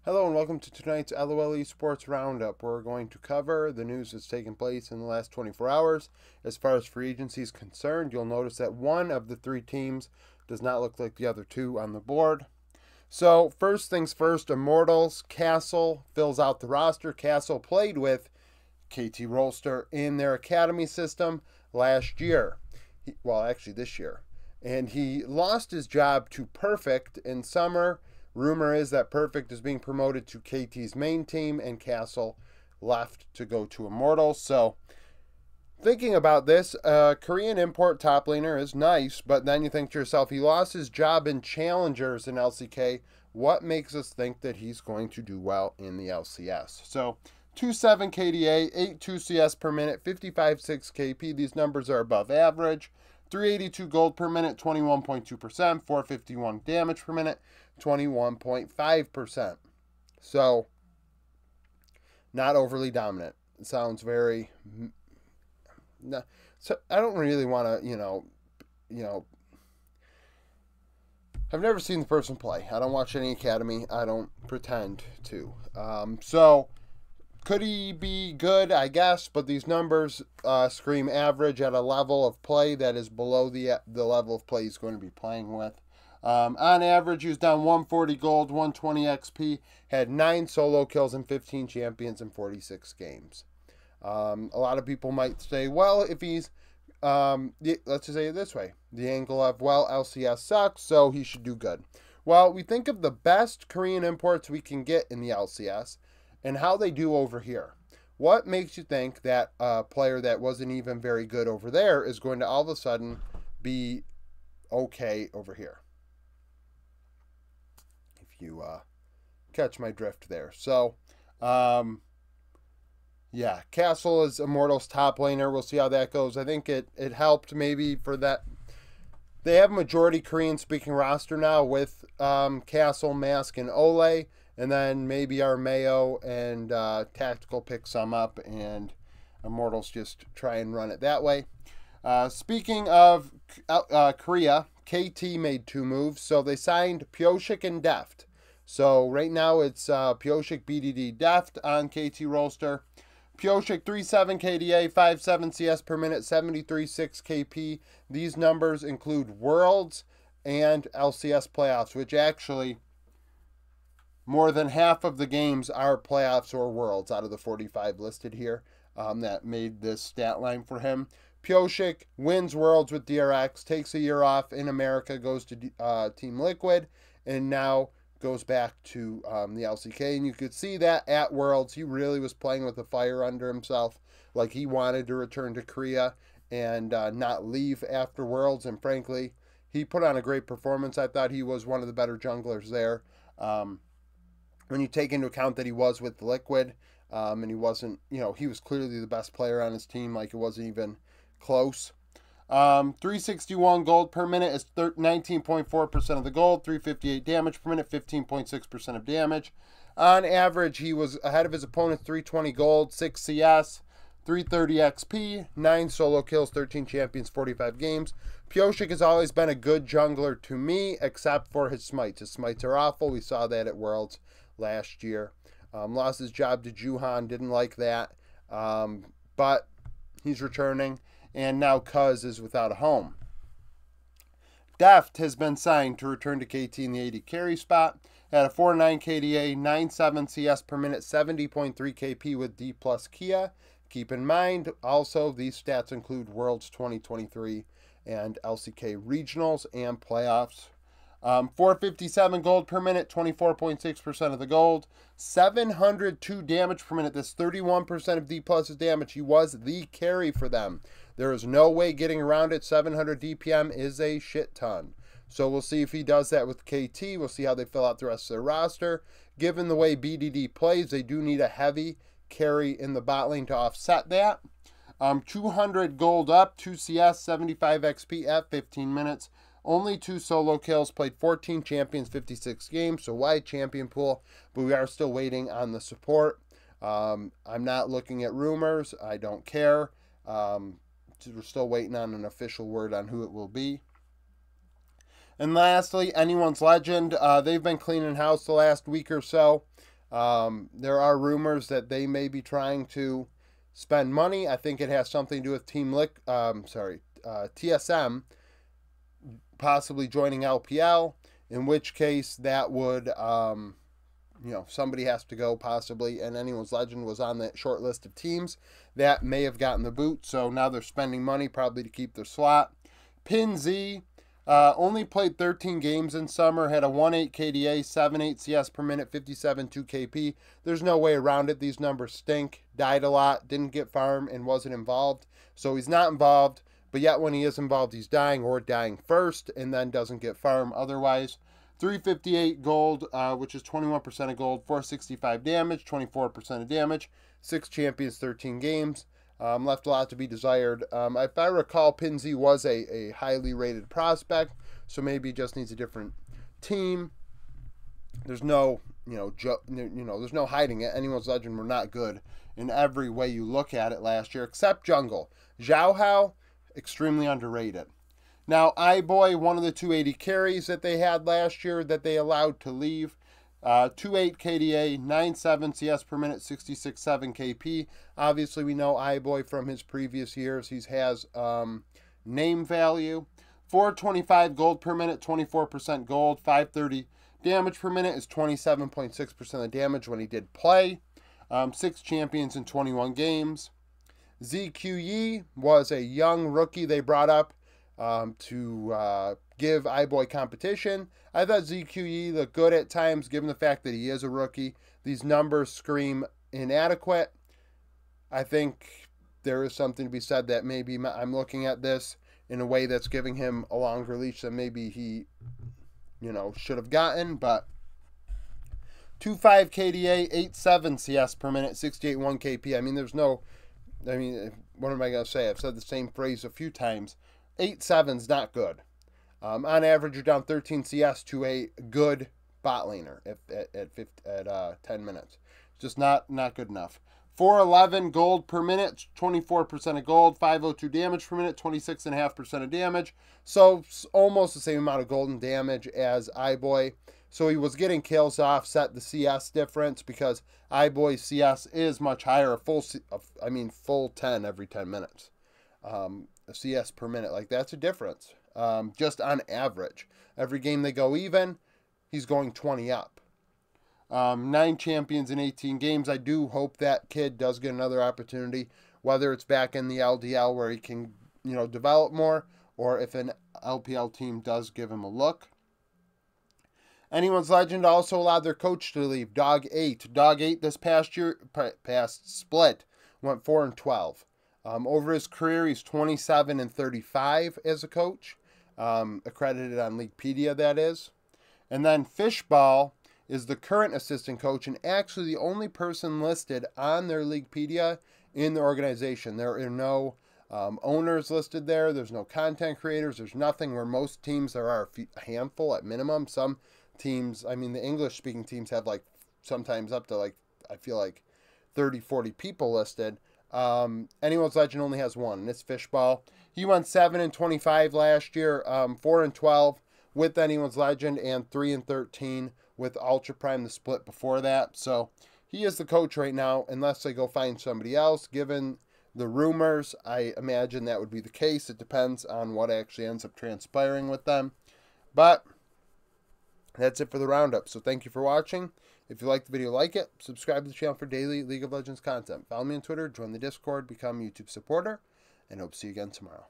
Hello and welcome to tonight's LOL Esports Round Up. We're going to cover the news that's taken place in the last 24 hours. As far as free agency is concerned, you'll notice that one of the three teams does not look like the other two on the board. So, first things first, Immortals. Castle fills out the roster. Castle played with KT Rolster in their academy system last year. Actually this year. And he lost his job to Perfect in summer. Rumor is that Perfect is being promoted to KT's main team and Castle left to go to Immortals. So, thinking about this, Korean import top laner is nice, but then you think to yourself, he lost his job in Challengers in LCK. What makes us think that he's going to do well in the LCS? So, 2.7 KDA, 8.2 CS per minute, 55.6 KP. These numbers are above average. 382 gold per minute, 21.2%, 451 damage per minute, 21.5%. So, not overly dominant. It sounds very... So, I don't really want to, I've never seen the person play. I don't watch any academy. I don't pretend to. So, could he be good? I guess, but these numbers scream average at a level of play that is below the level of play he's going to be playing with. On average, he was down 140 gold, 120 XP, had 9 solo kills and 15 champions in 46 games. A lot of people might say, well, if he's, let's just say it this way, the angle of, well, LCS sucks, so he should do good. Well, we think of the best Korean imports we can get in the LCS and how they do over here. What makes you think that a player that wasn't even very good over there is going to all of a sudden be okay over here? If you catch my drift there. So, yeah, Castle is Immortals top laner. We'll see how that goes. I think it helped maybe for that. They have a majority Korean-speaking roster now with Castle, Mask, and Ole. And then maybe Armeo and Tactical pick some up, and Immortals just try and run it that way. Speaking of Korea, KT made 2 moves. So they signed Pyoshik and Deft. So right now it's Pyoshik, BDD, Deft on KT Rolster. Pyoshik 3.7 KDA, 5.7 CS per minute, 73.6 KP. These numbers include Worlds and LCS playoffs, which actually... more than half of the games are playoffs or worlds out of the 45 listed here that made this stat line for him. Pyoshik wins worlds with DRX, takes a year off in America, goes to Team Liquid, and now goes back to the LCK. And you could see that at worlds, he really was playing with the fire under himself. Like he wanted to return to Korea and not leave after worlds. And frankly, he put on a great performance. I thought he was one of the better junglers there. When you take into account that he was with Liquid, and he wasn't, he was clearly the best player on his team, like it wasn't even close. 361 gold per minute is 19.4% of the gold, 358 damage per minute, 15.6% of damage. On average, he was ahead of his opponent, 320 gold, 6 CS, 330 XP, 9 solo kills, 13 champions, 45 games. Pyoshik has always been a good jungler to me, except for his smites. His smites are awful. We saw that at Worlds last year. Lost his job to Juhan, didn't like that. But he's returning, and now Cuz is without a home. Deft has been signed to return to KT in the AD carry spot. Had a 4.9 KDA, 9.7 CS per minute, 70.3 KP with D plus Kia. Keep in mind, also, these stats include Worlds 2023 and LCK regionals and playoffs. 457 gold per minute, 24.6% of the gold. 702 damage per minute. That's 31% of D plus's damage. He was the carry for them. There is no way getting around it. 700 DPM is a shit ton. So we'll see if he does that with KT. We'll see how they fill out the rest of their roster. Given the way BDD plays, they do need a heavy carry in the bot lane to offset that. 200 gold up, 2 CS, 75 XP at 15 minutes. Only 2 solo kills, played 14 champions, 56 games, so wide champion pool, but we are still waiting on the support. I'm not looking at rumors. I don't care. We're still waiting on an official word on who it will be. And lastly, Anyone's Legend. They've been cleaning house the last week or so. There are rumors that they may be trying to spend money. I think it has something to do with TSM possibly joining LPL, in which case that would, somebody has to go possibly, and Anyone's Legend was on that short list of teams that may have gotten the boot, so now they're spending money probably to keep their slot. PinZ only played 13 games in summer, had a 1.8 KDA, 7.8 CS per minute, 57.2 KP. There's no way around it. These numbers stink. Died a lot, didn't get farm, and wasn't involved. So he's not involved, but yet when he is involved, he's dying or dying first, and then doesn't get farm otherwise. 358 gold, which is 21% of gold, 465 damage, 24% of damage, 6 champions, 13 games. Left a lot to be desired. If I recall, PinZ was a highly rated prospect, so maybe he just needs a different team. There's no, there's no hiding it. Anyone's Legend were not good in every way you look at it last year, except jungle. Zhao Hao, extremely underrated. Now, iBoy, one of the 280 carries that they had last year that they allowed to leave. 2.8 KDA, 9.7 CS per minute, 66.7 KP. Obviously, we know iBoy from his previous years. He has name value. 425 gold per minute, 24% gold. 530 damage per minute is 27.6% of damage when he did play. 6 champions in 21 games. ZQE was a young rookie they brought up to give iBoy competition. I thought ZQE looked good at times, given the fact that he is a rookie. These numbers scream inadequate. I think there is something to be said that maybe I'm looking at this in a way that's giving him a longer leash than maybe he, should have gotten. But 2.5 KDA, 8.7 CS per minute, 68.1 KP. What am I going to say? I've said the same phrase a few times. 8.7's not good. On average, you're down 13 CS to a good bot laner at 10 minutes. Just not good enough. 411 gold per minute, 24% of gold, 502 damage per minute, 26.5% of damage. So almost the same amount of golden damage as iBoy. So he was getting kills to offset the CS difference because iBoy's CS is much higher, full 10 every 10 minutes. A CS per minute, that's a difference. Just on average. Every game they go even, he's going 20 up. 9 champions in 18 games. I do hope that kid does get another opportunity, whether it's back in the LDL where he can, develop more, or if an LPL team does give him a look. Anyone's Legend also allowed their coach to leave, Dog 8. Dog 8 this past split went 4-12. Over his career, he's 27-35 as a coach, accredited on Leaguepedia, that is. And then Fishball is the current assistant coach and actually the only person listed on their Leaguepedia in the organization. There are no owners listed there. There's no content creators. There's nothing. Where most teams, there are a handful at minimum. Some teams, the English-speaking teams have sometimes up to I feel like 30, 40 people listed. Anyone's Legend only has one, and it's Fishball. He went 7-25 last year, 4-12 with Anyone's Legend, and 3-13 with Ultra Prime, the split before that. So he is the coach right now, unless they go find somebody else. Given the rumors, I imagine that would be the case. It depends on what actually ends up transpiring with them. But that's it for the roundup. So thank you for watching. If you like the video, like it. Subscribe to the channel for daily League of Legends content. Follow me on Twitter, join the Discord, become a YouTube supporter, and hope to see you again tomorrow.